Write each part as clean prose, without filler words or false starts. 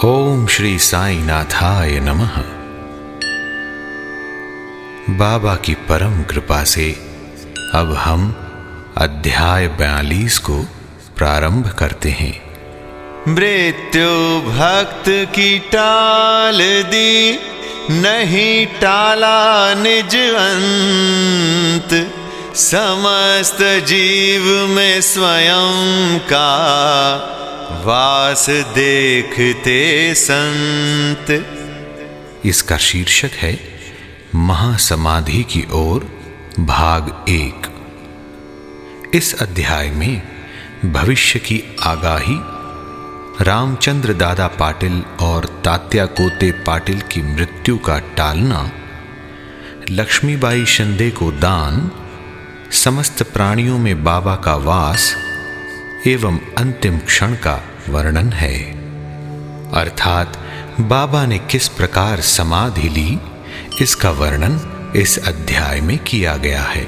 ओम श्री साईनाथाय नमः। बाबा की परम कृपा से अब हम अध्याय 42 को प्रारंभ करते हैं। मृत्यु भक्त की टाल दी, नहीं टाला निज अंत, समस्त जीव में स्वयं का वास देखते संत। इसका शीर्षक है महासमाधि की ओर भाग 1। इस अध्याय में भविष्य की आगाही, रामचंद्र दादा पाटिल और तात्या कोते पाटिल की मृत्यु का टालना, लक्ष्मीबाई शिंदे को दान, समस्त प्राणियों में बाबा का वास एवं अंतिम क्षण का वर्णन है। अर्थात बाबा ने किस प्रकार समाधि ली, इसका वर्णन इस अध्याय में किया गया है।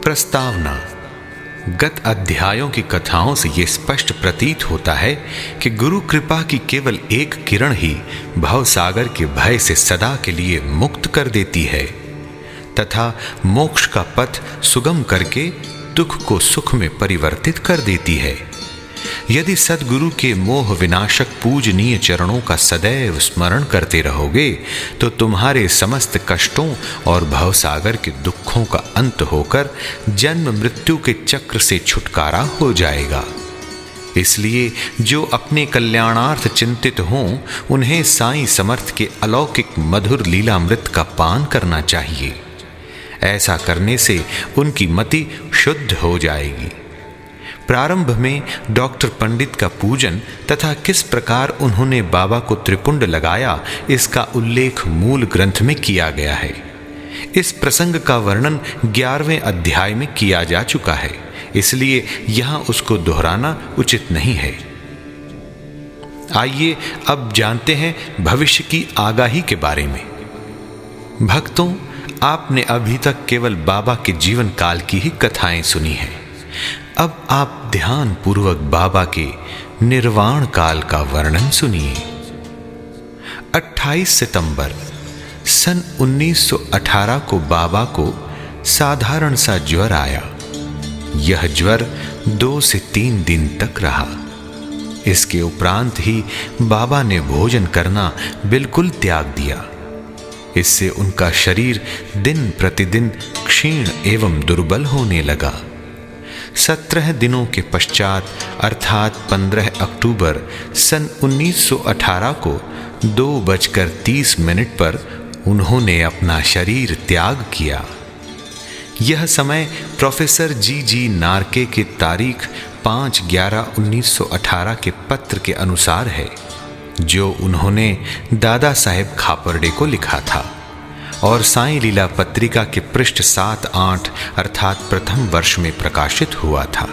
प्रस्तावना। गत अध्यायों की कथाओं से यह स्पष्ट प्रतीत होता है कि गुरु कृपा की केवल एक किरण ही भवसागर के भय से सदा के लिए मुक्त कर देती है तथा मोक्ष का पथ सुगम करके दुख को सुख में परिवर्तित कर देती है। यदि सद्गुरु के मोह विनाशक पूजनीय चरणों का सदैव स्मरण करते रहोगे तो तुम्हारे समस्त कष्टों और भवसागर के दुखों का अंत होकर जन्म मृत्यु के चक्र से छुटकारा हो जाएगा। इसलिए जो अपने कल्याणार्थ चिंतित हों, उन्हें साईं समर्थ के अलौकिक मधुर लीलामृत का पान करना चाहिए। ऐसा करने से उनकी मति शुद्ध हो जाएगी। प्रारंभ में डॉक्टर पंडित का पूजन तथा किस प्रकार उन्होंने बाबा को त्रिपुंड लगाया, इसका उल्लेख मूल ग्रंथ में किया गया है। इस प्रसंग का वर्णन 11वें अध्याय में किया जा चुका है, इसलिए यहां उसको दोहराना उचित नहीं है। आइए अब जानते हैं भविष्य की आगाही के बारे में। भक्तों, आपने अभी तक केवल बाबा के जीवन काल की ही कथाएं सुनी हैं। अब आप ध्यान पूर्वक बाबा के निर्वाण काल का वर्णन सुनिए। 28 सितंबर सन 1918 को बाबा को साधारण सा ज्वर आया। यह ज्वर 2 से 3 दिन तक रहा। इसके उपरांत ही बाबा ने भोजन करना बिल्कुल त्याग दिया। इससे उनका शरीर दिन प्रतिदिन क्षीण एवं दुर्बल होने लगा। 17 दिनों के पश्चात अर्थात 15 अक्टूबर सन 1918 को 2:30 पर उन्होंने अपना शरीर त्याग किया। यह समय प्रोफेसर जी नार्के की तारीख 5/11/1918 के पत्र के अनुसार है, जो उन्होंने दादा साहेब खापर्डे को लिखा था और साईं लीला पत्रिका के पृष्ठ 7-8 अर्थात प्रथम वर्ष में प्रकाशित हुआ था।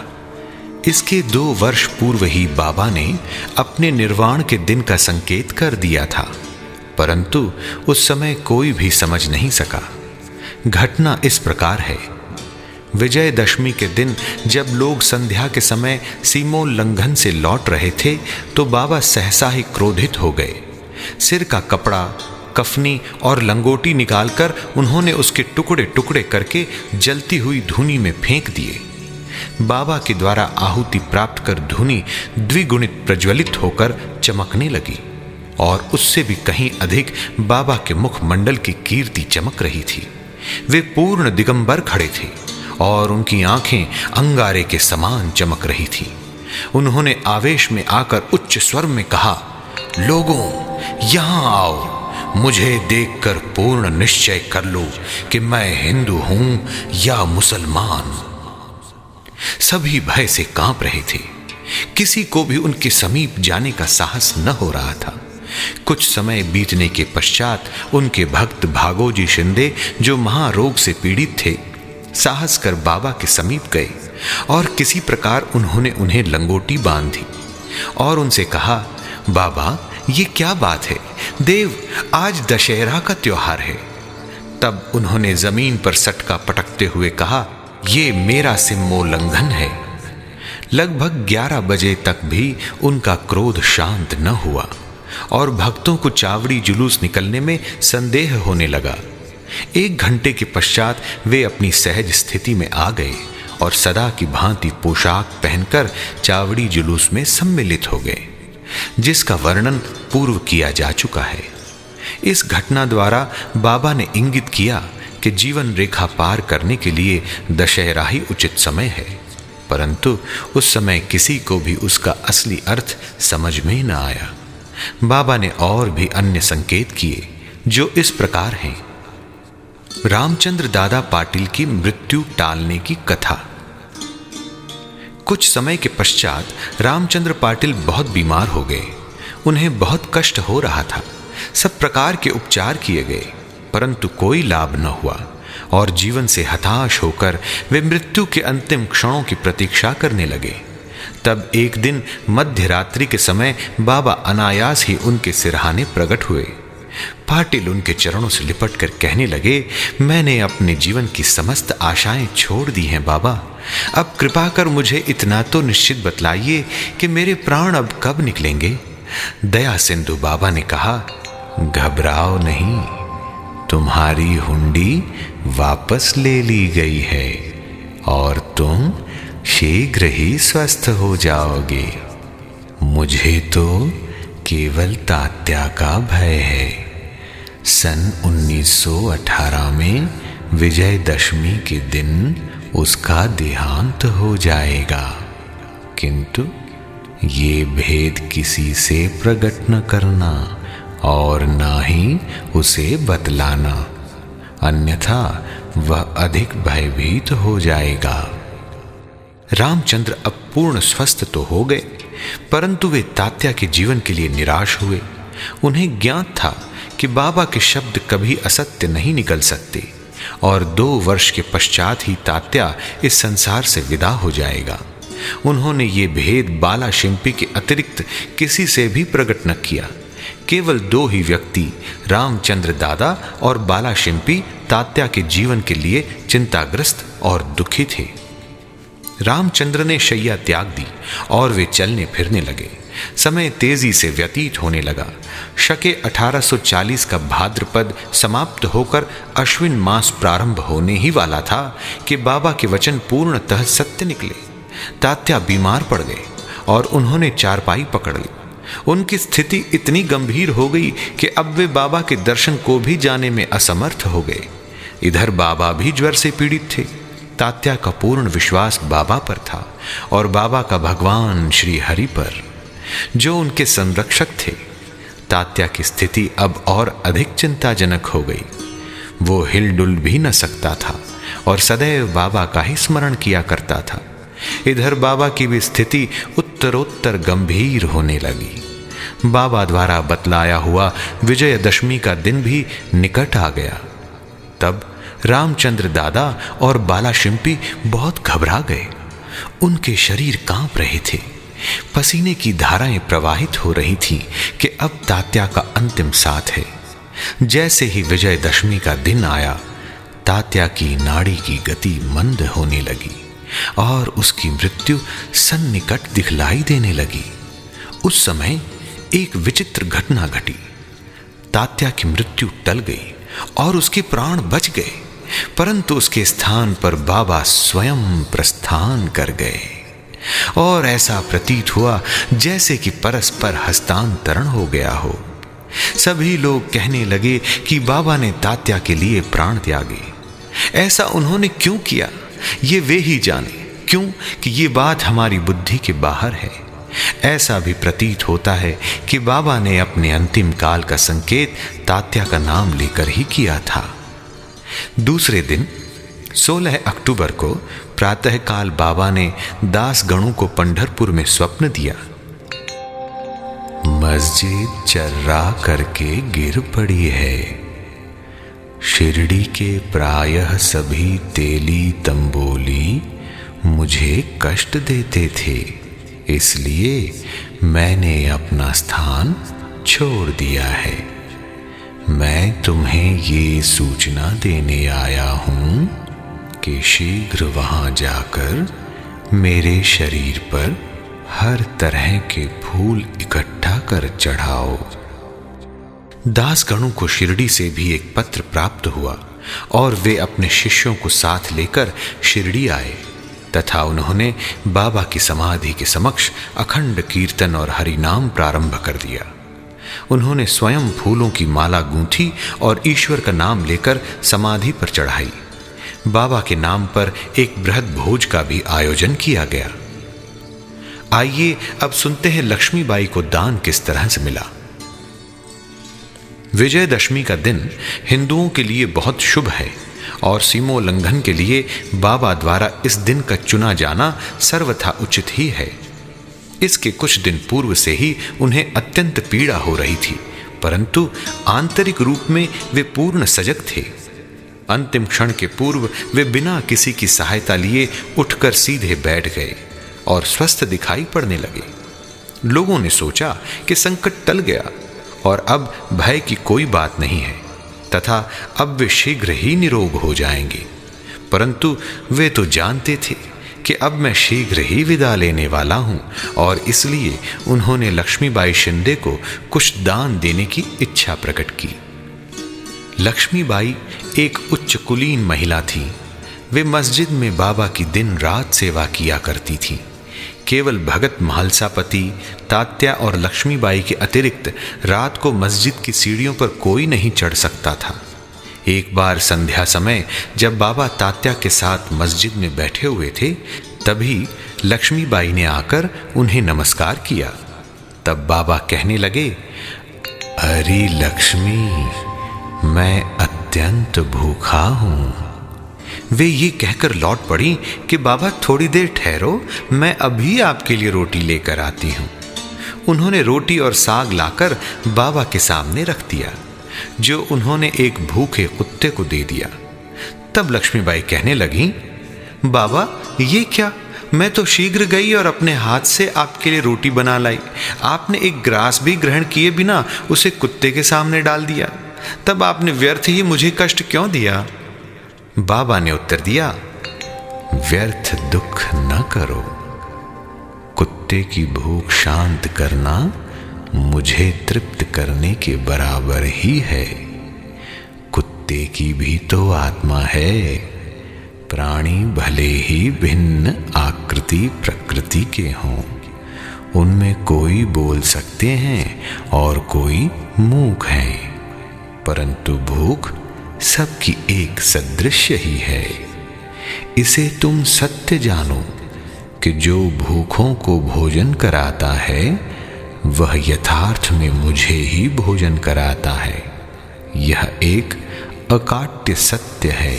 इसके 2 वर्ष पूर्व ही बाबा ने अपने निर्वाण के दिन का संकेत कर दिया था, परंतु उस समय कोई भी समझ नहीं सका। घटना इस प्रकार है। विजयदशमी के दिन जब लोग संध्या के समय सीमोल्लंघन से लौट रहे थे तो बाबा सहसा ही क्रोधित हो गए। सिर का कपड़ा, कफनी और लंगोटी निकालकर उन्होंने उसके टुकड़े टुकड़े करके जलती हुई धूनी में फेंक दिए। बाबा के द्वारा आहुति प्राप्त कर धूनी द्विगुणित प्रज्वलित होकर चमकने लगी और उससे भी कहीं अधिक बाबा के मुखमंडल की कीर्ति चमक रही थी। वे पूर्ण दिगंबर खड़े थे और उनकी आंखें अंगारे के समान चमक रही थी। उन्होंने आवेश में आकर उच्च स्वर में कहा, लोगों, यहां आओ, मुझे देखकर पूर्ण निश्चय कर लो कि मैं हिंदू हूं या मुसलमान। सभी भय से कांप रहे थे। किसी को भी उनके समीप जाने का साहस न हो रहा था। कुछ समय बीतने के पश्चात उनके भक्त भागोजी शिंदे, जो महारोग से पीड़ित थे, साहस कर बाबा के समीप गए और किसी प्रकार उन्होंने उन्हें लंगोटी बांध दी और उनसे कहा, बाबा, ये क्या बात है? देव, आज दशहरा का त्योहार है। तब उन्होंने जमीन पर सटका पटकते हुए कहा, ये मेरा सिमोल्लंघन है। लगभग 11 बजे तक भी उनका क्रोध शांत न हुआ और भक्तों को चावड़ी जुलूस निकलने में संदेह होने लगा। 1 घंटे के पश्चात वे अपनी सहज स्थिति में आ गए और सदा की भांति पोशाक पहनकर चावड़ी जुलूस में सम्मिलित हो गए, जिसका वर्णन पूर्व किया जा चुका है। इस घटना द्वारा बाबा ने इंगित किया कि जीवन रेखा पार करने के लिए दशहरा ही उचित समय है, परंतु उस समय किसी को भी उसका असली अर्थ समझ में न आया। बाबा ने और भी अन्य संकेत किए जो इस प्रकार हैं। रामचंद्र दादा पाटिल की मृत्यु टालने की कथा। कुछ समय के पश्चात रामचंद्र पाटिल बहुत बीमार हो गए। उन्हें बहुत कष्ट हो रहा था। सब प्रकार के उपचार किए गए, परंतु कोई लाभ न हुआ और जीवन से हताश होकर वे मृत्यु के अंतिम क्षणों की प्रतीक्षा करने लगे। तब एक दिन मध्य रात्रि के समय बाबा अनायास ही उनके सिरहाने प्रकट हुए। पाटिल उनके चरणों से लिपटकर कहने लगे, मैंने अपने जीवन की समस्त आशाएं छोड़ दी हैं बाबा। अब कृपा कर मुझे इतना तो निश्चित बतलाइए कि मेरे प्राण अब कब निकलेंगे। दया सिंधु बाबा ने कहा, घबराओ नहीं, तुम्हारी हुंडी वापस ले ली गई है और तुम शीघ्र ही स्वस्थ हो जाओगे। मुझे तो केवल तात्या का भय है। सन 1918 में विजयदशमी के दिन उसका देहांत हो जाएगा, किंतु ये भेद किसी से प्रकट न करना और ना ही उसे बतलाना, अन्यथा वह अधिक भयभीत हो जाएगा। रामचंद्र अब पूर्ण स्वस्थ तो हो गए, परंतु वे तात्या के जीवन के लिए निराश हुए। उन्हें ज्ञात था कि बाबा के शब्द कभी असत्य नहीं निकल सकते और 2 वर्ष के पश्चात ही तात्या इस संसार से विदा हो जाएगा। उन्होंने ये भेद बाला शिंपी के अतिरिक्त किसी से भी प्रकट न किया। केवल 2 ही व्यक्ति, रामचंद्र दादा और बाला शिंपी, तात्या के जीवन के लिए चिंताग्रस्त और दुखी थे। रामचंद्र ने शैया त्याग दी और वे चलने फिरने लगे। समय तेजी से व्यतीत होने लगा। शके 1840 का भाद्रपद समाप्त होकर अश्विन मास प्रारंभ होने ही वाला था कि बाबा के वचन पूर्णतः सत्य निकले। तात्या बीमार पड़ गए और उन्होंने चारपाई पकड़ ली। उनकी स्थिति इतनी गंभीर हो गई कि अब वे बाबा के दर्शन को भी जाने में असमर्थ हो गए। इधर बाबा भी ज्वर से पीड़ित थे। तात्या का पूर्ण विश्वास बाबा पर था और बाबा का भगवान श्री हरि पर, जो उनके संरक्षक थे। तात्या की स्थिति अब और अधिक चिंताजनक हो गई। वो हिलडुल भी न सकता था और सदैव बाबा का ही स्मरण किया करता था। इधर बाबा की भी स्थिति उत्तरोत्तर गंभीर होने लगी। बाबा द्वारा बतलाया हुआ विजयदशमी का दिन भी निकट आ गया। तब रामचंद्र दादा और बाला शिंपी बहुत घबरा गए। उनके शरीर कांप रहे थे। पसीने की धाराएं प्रवाहित हो रही थीं कि अब तात्या का अंतिम साथ है। जैसे ही विजयदशमी का दिन आया, तात्या की नाड़ी की गति मंद होने लगी और उसकी मृत्यु सन्निकट दिखलाई देने लगी। उस समय एक विचित्र घटना घटी। तात्या की मृत्यु टल गई और उसके प्राण बच गए, परंतु उसके स्थान पर बाबा स्वयं प्रस्थान कर गए और ऐसा प्रतीत हुआ जैसे कि परस्पर हस्तांतरण हो गया हो। सभी लोग कहने लगे कि बाबा ने तात्या के लिए प्राण त्यागे। ऐसा उन्होंने क्यों किया, ये वे ही जाने, क्यों कि ये बात हमारी बुद्धि के बाहर है। ऐसा भी प्रतीत होता है कि बाबा ने अपने अंतिम काल का संकेत तात्या का नाम लेकर ही किया था। दूसरे दिन 16 अक्टूबर को प्रातःकाल बाबा ने दासगणों को पंढरपुर में स्वप्न दिया। मस्जिद चर्रा करके गिर पड़ी है। शिरडी के प्रायः सभी तेली तंबोली मुझे कष्ट देते थे, इसलिए मैंने अपना स्थान छोड़ दिया है। मैं तुम्हें ये सूचना देने आया हूं कि शीघ्र वहां जाकर मेरे शरीर पर हर तरह के फूल इकट्ठा कर चढ़ाओ। दासगणों को शिरडी से भी एक पत्र प्राप्त हुआ और वे अपने शिष्यों को साथ लेकर शिरडी आए तथा उन्होंने बाबा की समाधि के समक्ष अखंड कीर्तन और हरि नाम प्रारंभ कर दिया। उन्होंने स्वयं फूलों की माला गूंथी और ईश्वर का नाम लेकर समाधि पर चढ़ाई। बाबा के नाम पर एक बृहद भोज का भी आयोजन किया गया। आइए अब सुनते हैं लक्ष्मीबाई को दान किस तरह से मिला। विजयदशमी का दिन हिंदुओं के लिए बहुत शुभ है और सीमोल्लंघन के लिए बाबा द्वारा इस दिन का चुना जाना सर्वथा उचित ही है। इसके कुछ दिन पूर्व से ही उन्हें अत्यंत पीड़ा हो रही थी, परंतु आंतरिक रूप में वे पूर्ण सजग थे। अंतिम क्षण के पूर्व वे बिना किसी की सहायता लिए उठकर सीधे बैठ गए और स्वस्थ दिखाई पड़ने लगे। लोगों ने सोचा कि संकट टल गया और अब भय की कोई बात नहीं है तथा अब वे शीघ्र ही निरोग हो जाएंगे, परंतु वे तो जानते थे कि अब मैं शीघ्र ही विदा लेने वाला हूं और इसलिए उन्होंने लक्ष्मीबाई शिंदे को कुछ दान देने की इच्छा प्रकट की। लक्ष्मीबाई एक उच्च कुलीन महिला थी। वे मस्जिद में बाबा की दिन रात सेवा किया करती थी। केवल भगत महालसापति, तात्या और लक्ष्मीबाई के अतिरिक्त रात को मस्जिद की सीढ़ियों पर कोई नहीं चढ़ सकता था। एक बार संध्या समय जब बाबा तात्या के साथ मस्जिद में बैठे हुए थे, तभी लक्ष्मीबाई ने आकर उन्हें नमस्कार किया। तब बाबा कहने लगे, अरे लक्ष्मी, मैं अत्यंत भूखा हूं। वे ये कहकर लौट पड़ी कि बाबा थोड़ी देर ठहरो, मैं अभी आपके लिए रोटी लेकर आती हूं। उन्होंने रोटी और साग लाकर बाबा के सामने रख दिया, जो उन्होंने एक भूखे कुत्ते को दे दिया। तब लक्ष्मीबाई कहने लगी, बाबा ये क्या, मैं तो शीघ्र गई और अपने हाथ से आपके लिए रोटी बना लाई। आपने एक ग्रास भी ग्रहण किए बिना उसे कुत्ते के सामने डाल दिया। तब आपने व्यर्थ ही मुझे कष्ट क्यों दिया? बाबा ने उत्तर दिया, व्यर्थ दुख न करो। कुत्ते की भूख शांत करना मुझे तृप्त करने के बराबर ही है। कुत्ते की भी तो आत्मा है। प्राणी भले ही भिन्न आकृति प्रकृति के हों, उनमें कोई बोल सकते हैं और कोई मूक है, परंतु भूख सबकी एक सदृश्य ही है। इसे तुम सत्य जानो कि जो भूखों को भोजन कराता है वह यथार्थ में मुझे ही भोजन कराता है। यह एक अकाट्य सत्य है।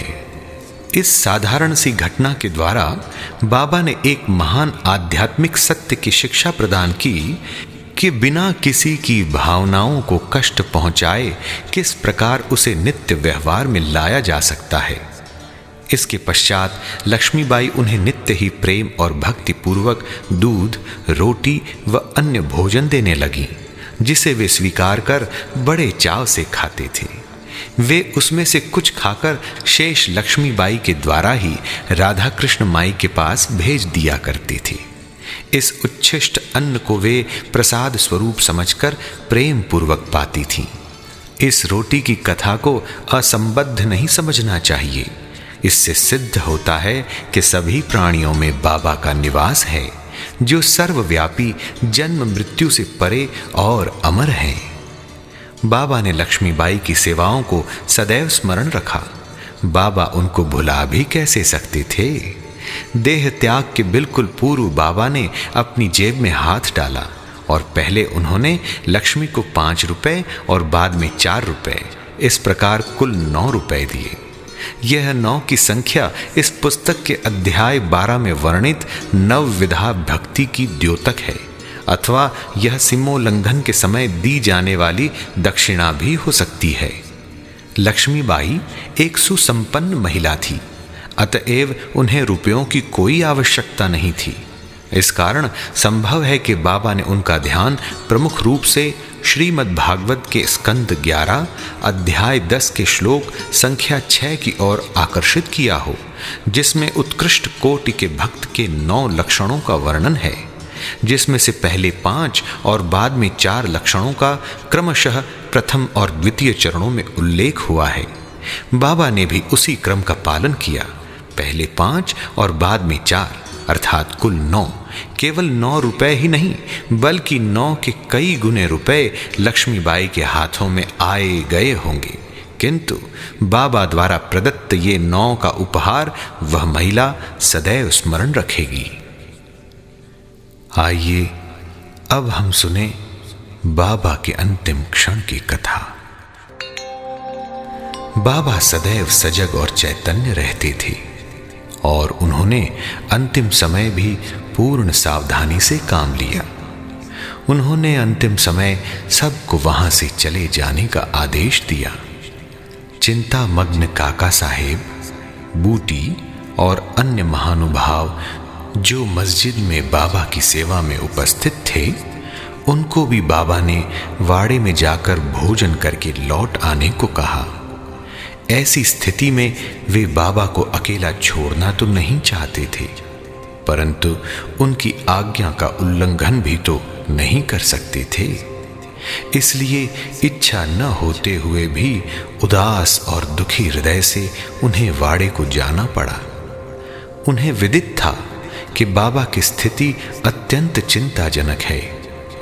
इस साधारण सी घटना के द्वारा बाबा ने एक महान आध्यात्मिक सत्य की शिक्षा प्रदान की कि बिना किसी की भावनाओं को कष्ट पहुंचाए किस प्रकार उसे नित्य व्यवहार में लाया जा सकता है। इसके पश्चात लक्ष्मीबाई उन्हें नित्य ही प्रेम और भक्ति पूर्वक दूध, रोटी व अन्य भोजन देने लगी, जिसे वे स्वीकार कर बड़े चाव से खाते थे। वे उसमें से कुछ खाकर शेष लक्ष्मीबाई के द्वारा ही राधा कृष्ण माई के पास भेज दिया करते थे। इस उच्छिष्ट अन्न को वे प्रसाद स्वरूप समझकर प्रेम पूर्वक पाती थीं। इस रोटी की कथा को असंबद्ध नहीं समझना चाहिए। इससे सिद्ध होता है कि सभी प्राणियों में बाबा का निवास है, जो सर्वव्यापी, जन्म मृत्यु से परे और अमर है। बाबा ने लक्ष्मीबाई की सेवाओं को सदैव स्मरण रखा। बाबा उनको भुला भी कैसे सकते थे। देह त्याग के बिल्कुल पूर्व बाबा ने अपनी जेब में हाथ डाला और पहले उन्होंने लक्ष्मी को 5 रुपए और बाद में 4 रुपए, इस प्रकार कुल 9 रुपए दिए। यह 9 की संख्या इस पुस्तक के अध्याय 12 में वर्णित नवविधा भक्ति की द्योतक है, अथवा यह सीमोल्लंघन के समय दी जाने वाली दक्षिणा भी हो सकती है। लक्ष्मीबाई एक सुसंपन्न महिला थी, अतएव उन्हें रुपयों की कोई आवश्यकता नहीं थी। इस कारण संभव है कि बाबा ने उनका ध्यान प्रमुख रूप से श्रीमद् भागवत के स्कंद 11 अध्याय 10 के श्लोक संख्या 6 की ओर आकर्षित किया हो, जिसमें उत्कृष्ट कोटि के भक्त के 9 लक्षणों का वर्णन है, जिसमें से पहले 5 और बाद में 4 लक्षणों का क्रमशः प्रथम और द्वितीय चरणों में उल्लेख हुआ है। बाबा ने भी उसी क्रम का पालन किया। पहले 5 और बाद में 4 अर्थात कुल 9, केवल 9 रुपए ही नहीं बल्कि 9 के कई गुने रुपए लक्ष्मीबाई के हाथों में आए गए होंगे, किंतु बाबा द्वारा प्रदत्त ये 9 का उपहार वह महिला सदैव स्मरण रखेगी। आइए अब हम सुने बाबा के अंतिम क्षण की कथा। बाबा सदैव सजग और चैतन्य रहते थे और उन्होंने अंतिम समय भी पूर्ण सावधानी से काम लिया। उन्होंने अंतिम समय सबको वहां से चले जाने का आदेश दिया। चिंता मग्न काका साहेब, बूटी और अन्य महानुभाव जो मस्जिद में बाबा की सेवा में उपस्थित थे, उनको भी बाबा ने वाड़े में जाकर भोजन करके लौट आने को कहा। ऐसी स्थिति में वे बाबा को अकेला छोड़ना तो नहीं चाहते थे, परंतु उनकी आज्ञा का उल्लंघन भी तो नहीं कर सकते थे। इसलिए इच्छा न होते हुए भी उदास और दुखी हृदय से उन्हें वाड़े को जाना पड़ा। उन्हें विदित था कि बाबा की स्थिति अत्यंत चिंताजनक है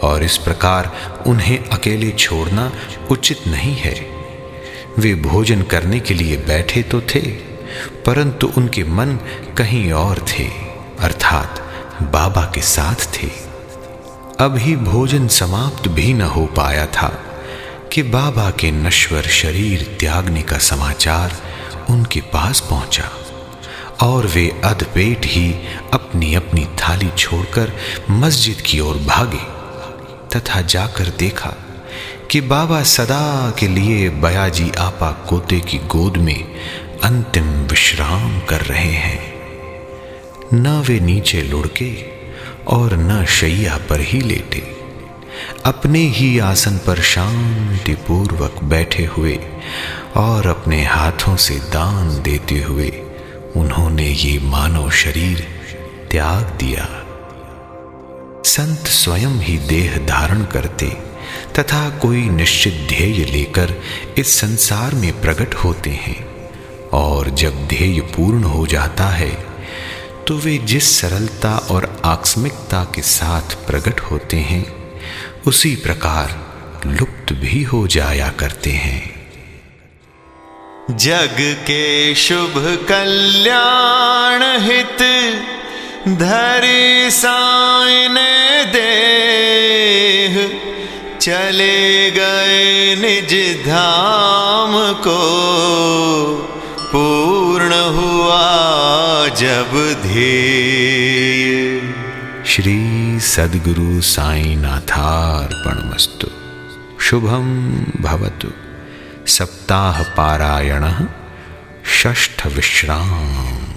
और इस प्रकार उन्हें अकेले छोड़ना उचित नहीं है। वे भोजन करने के लिए बैठे तो थे, परंतु उनके मन कहीं और थे, अर्थात बाबा के साथ थे। अभी भोजन समाप्त भी न हो पाया था कि बाबा के नश्वर शरीर त्यागने का समाचार उनके पास पहुंचा और वे अधपेट ही अपनी अपनी थाली छोड़कर मस्जिद की ओर भागे तथा जाकर देखा कि बाबा सदा के लिए बयाजी आपा कोते की गोद में अंतिम विश्राम कर रहे हैं। न वे नीचे लुढ़के और न शैया पर ही लेटे, अपने ही आसन पर शांति पूर्वक बैठे हुए और अपने हाथों से दान देते हुए उन्होंने ये मानव शरीर त्याग दिया। संत स्वयं ही देह धारण करते तथा कोई निश्चित ध्येय लेकर इस संसार में प्रकट होते हैं, और जब ध्येय पूर्ण हो जाता है तो वे जिस सरलता और आकस्मिकता के साथ प्रकट होते हैं, उसी प्रकार लुप्त भी हो जाया करते हैं। जग के शुभ कल्याण हित धरि साईं ने देह, चले गए निज धाम को पूर्ण हुआ जब ध्येय। श्री सद्गुरु साईनाथार्पणमस्तु। शुभम भवतु। सप्ताह पारायण षष्ठ विश्राम।